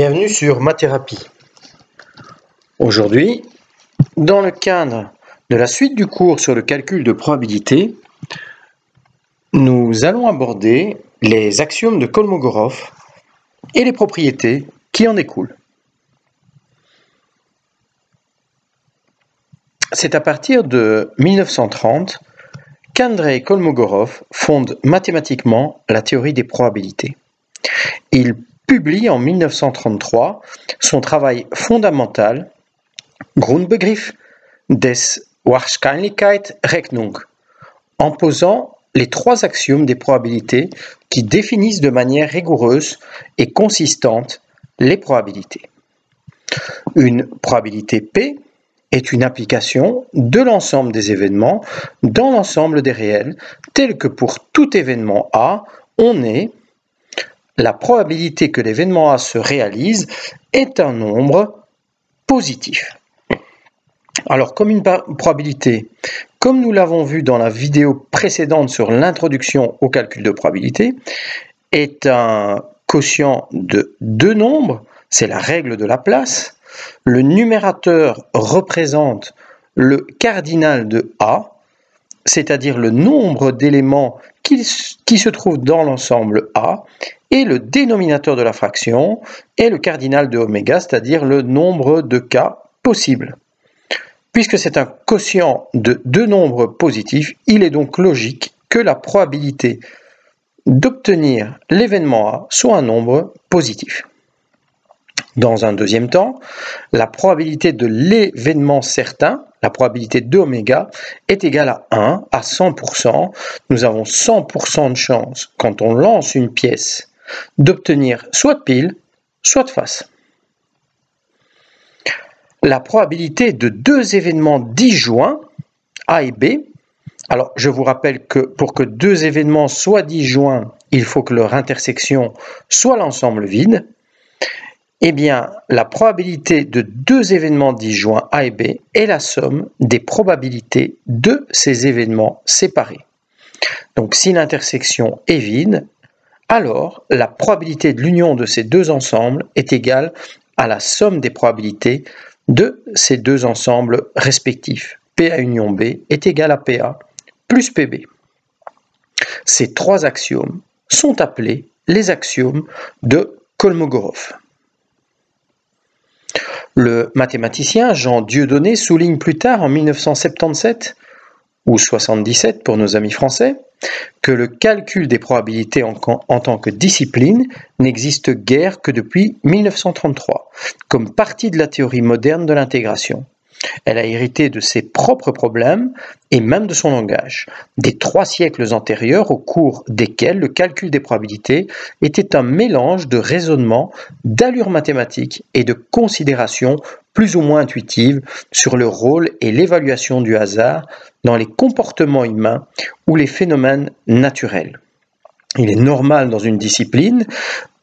Bienvenue sur Mathérapie. Aujourd'hui, dans le cadre de la suite du cours sur le calcul de probabilité, nous allons aborder les axiomes de Kolmogorov et les propriétés qui en découlent. C'est à partir de 1930 qu'Andrei Kolmogorov fonde mathématiquement la théorie des probabilités. Il publie en 1933 son travail fondamental Grundbegriff des Wahrscheinlichkeitsrechnung, en posant les trois axiomes des probabilités qui définissent de manière rigoureuse et consistante les probabilités. Une probabilité P est une application de l'ensemble des événements dans l'ensemble des réels, tel que pour tout événement A, on est la probabilité que l'événement A se réalise est un nombre positif. Alors, comme une probabilité, comme nous l'avons vu dans la vidéo précédente sur l'introduction au calcul de probabilité, est un quotient de deux nombres, c'est la règle de la place. Le numérateur représente le cardinal de A, c'est-à-dire le nombre d'éléments qui se trouvent dans l'ensemble A, et le dénominateur de la fraction est le cardinal de oméga, c'est-à-dire le nombre de cas possibles. Puisque c'est un quotient de deux nombres positifs, il est donc logique que la probabilité d'obtenir l'événement A soit un nombre positif. Dans un deuxième temps, la probabilité de l'événement certain, la probabilité de oméga, est égale à 1, à 100%. Nous avons 100% de chance, quand on lance une pièce, d'obtenir soit de pile, soit de face. La probabilité de deux événements disjoints, A et B, alors je vous rappelle que pour que deux événements soient disjoints, il faut que leur intersection soit l'ensemble vide. Eh bien, la probabilité de deux événements disjoints A et B est la somme des probabilités de ces événements séparés. Donc, si l'intersection est vide, alors la probabilité de l'union de ces deux ensembles est égale à la somme des probabilités de ces deux ensembles respectifs. PA union B est égal à PA plus PB. Ces trois axiomes sont appelés les axiomes de Kolmogorov. Le mathématicien Jean Dieudonné souligne plus tard, en 1977, ou 77 pour nos amis français, que le calcul des probabilités en tant que discipline n'existe guère que depuis 1933, comme partie de la théorie moderne de l'intégration. Elle a hérité de ses propres problèmes et même de son langage, des 3 siècles antérieurs au cours desquels le calcul des probabilités était un mélange de raisonnement, d'allure mathématique et de considérations plus ou moins intuitives sur le rôle et l'évaluation du hasard dans les comportements humains ou les phénomènes naturels. Il est normal dans une discipline,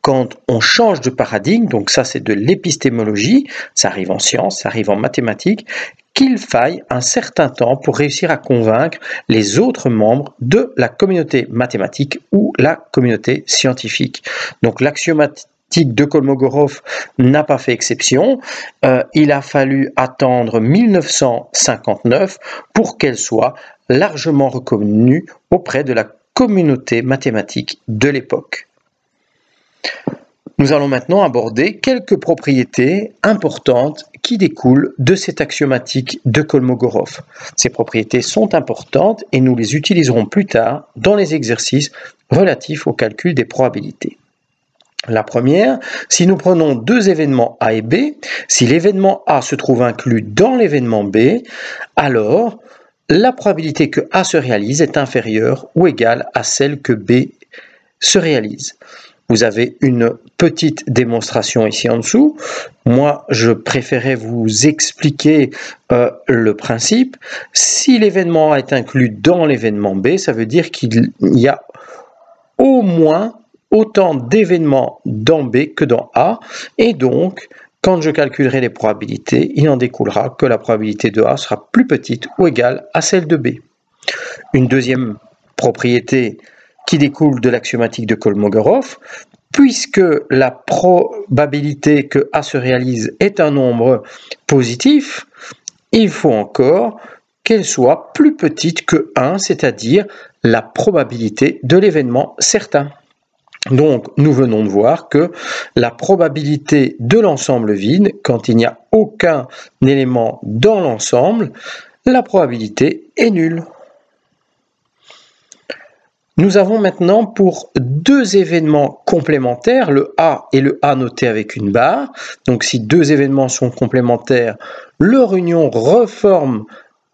quand on change de paradigme, donc ça c'est de l'épistémologie, ça arrive en sciences, ça arrive en mathématiques, qu'il faille un certain temps pour réussir à convaincre les autres membres de la communauté mathématique ou la communauté scientifique. Donc l'axiomatique de Kolmogorov n'a pas fait exception. Il a fallu attendre 1959 pour qu'elle soit largement reconnue auprès de la communauté mathématique de l'époque. Nous allons maintenant aborder quelques propriétés importantes qui découlent de cette axiomatique de Kolmogorov. Ces propriétés sont importantes et nous les utiliserons plus tard dans les exercices relatifs au calcul des probabilités. La première, si nous prenons deux événements A et B, si l'événement A se trouve inclus dans l'événement B, alors la probabilité que A se réalise est inférieure ou égale à celle que B se réalise. Vous avez une petite démonstration ici en dessous. Moi, je préférais vous expliquer le principe. Si l'événement A est inclus dans l'événement B, ça veut dire qu'il y a au moins autant d'événements dans B que dans A. Et donc, quand je calculerai les probabilités, il en découlera que la probabilité de A sera plus petite ou égale à celle de B. Une deuxième propriété qui découle de l'axiomatique de Kolmogorov, puisque la probabilité que A se réalise est un nombre positif, il faut encore qu'elle soit plus petite que 1, c'est-à-dire la probabilité de l'événement certain. Donc, nous venons de voir que la probabilité de l'ensemble vide, quand il n'y a aucun élément dans l'ensemble, la probabilité est nulle. Nous avons maintenant pour deux événements complémentaires, le A et le A noté avec une barre. Donc si deux événements sont complémentaires, leur union reforme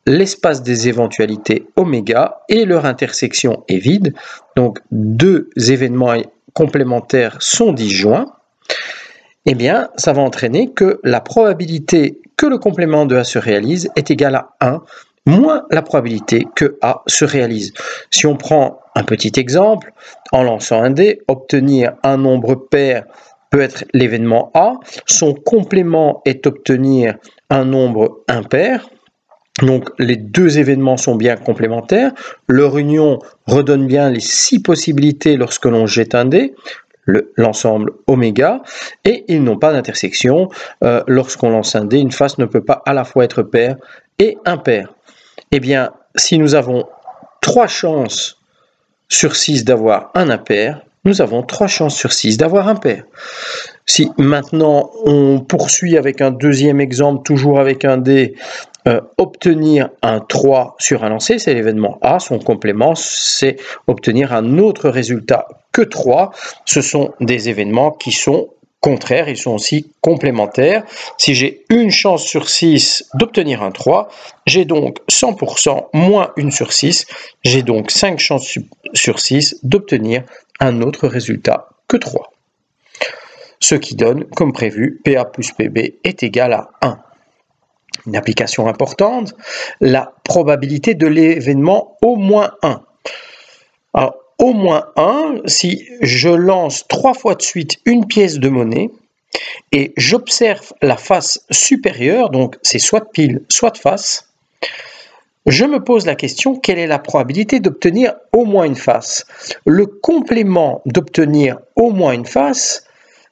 l'espace des éventualités oméga et leur intersection est vide. Donc deux événements complémentaires sont disjoints. Eh bien, ça va entraîner que la probabilité que le complément de A se réalise est égale à 1 moins la probabilité que A se réalise. Si on prend un petit exemple, en lançant un dé, obtenir un nombre pair peut être l'événement A, son complément est obtenir un nombre impair. Donc les deux événements sont bien complémentaires, leur union redonne bien les 6 possibilités lorsque l'on jette un dé, l'ensemble oméga, et ils n'ont pas d'intersection. Lorsqu'on lance un dé, une face ne peut pas à la fois être paire et impair. Eh bien, si nous avons 3 chances sur 6 d'avoir un impair, nous avons 3 chances sur 6 d'avoir un pair. Si maintenant on poursuit avec un deuxième exemple, toujours avec un dé, obtenir un 3 sur un lancer, c'est l'événement A, son complément, c'est obtenir un autre résultat que 3. Ce sont des événements qui sont contraires, ils sont aussi complémentaires. Si j'ai une chance sur 6 d'obtenir un 3, j'ai donc 100% moins 1 sur 6, j'ai donc 5 chances sur 6 d'obtenir un autre résultat que 3. Ce qui donne, comme prévu, PA plus PB est égal à 1. Une application importante, la probabilité de l'événement au moins 1. Alors, au moins 1, si je lance 3 fois de suite une pièce de monnaie et j'observe la face supérieure, donc c'est soit de pile, soit de face, je me pose la question, quelle est la probabilité d'obtenir au moins une face? Le complément d'obtenir au moins une face,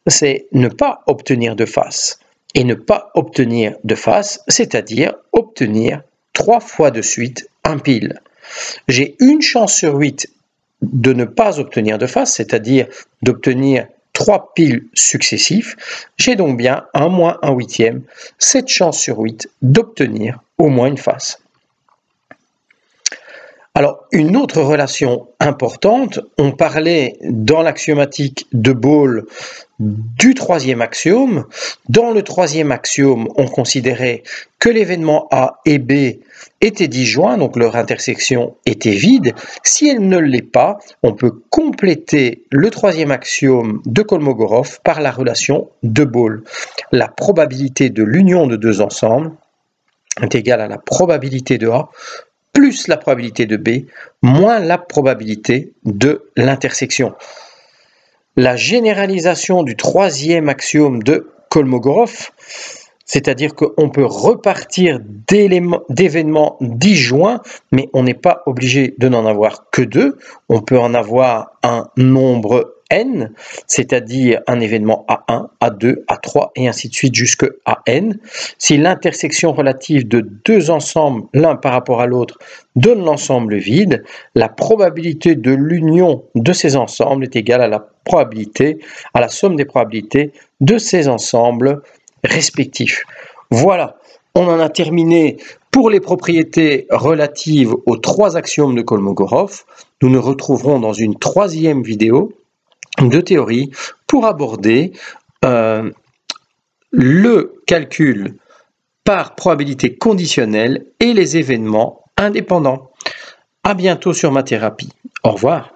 c'est ne pas obtenir de face. Et ne pas obtenir de face, c'est-à-dire obtenir 3 fois de suite un pile. J'ai une chance sur 8 de ne pas obtenir de face, c'est-à-dire d'obtenir 3 piles successifs. J'ai donc bien 1 moins 1 huitième, 7 chances sur 8 d'obtenir au moins une face. Alors, une autre relation importante, on parlait dans l'axiomatique de Ball du troisième axiome. Dans le troisième axiome, on considérait que l'événement A et B étaient disjoints, donc leur intersection était vide. Si elle ne l'est pas, on peut compléter le troisième axiome de Kolmogorov par la relation de Ball. La probabilité de l'union de deux ensembles est égale à la probabilité de A plus la probabilité de B, moins la probabilité de l'intersection. La généralisation du troisième axiome de Kolmogorov, c'est-à-dire qu'on peut repartir d'événements disjoints, mais on n'est pas obligé de n'en avoir que 2, on peut en avoir un nombre n, c'est-à-dire un événement A1, A2, A3 et ainsi de suite jusqu'à n. Si l'intersection relative de deux ensembles, l'un par rapport à l'autre, donne l'ensemble vide, la probabilité de l'union de ces ensembles est égale à la probabilité, à la somme des probabilités de ces ensembles respectifs. Voilà, on en a terminé pour les propriétés relatives aux 3 axiomes de Kolmogorov. Nous nous retrouverons dans une troisième vidéo de théorie pour aborder le calcul par probabilité conditionnelle et les événements indépendants. À bientôt sur Mathérapie. Au revoir.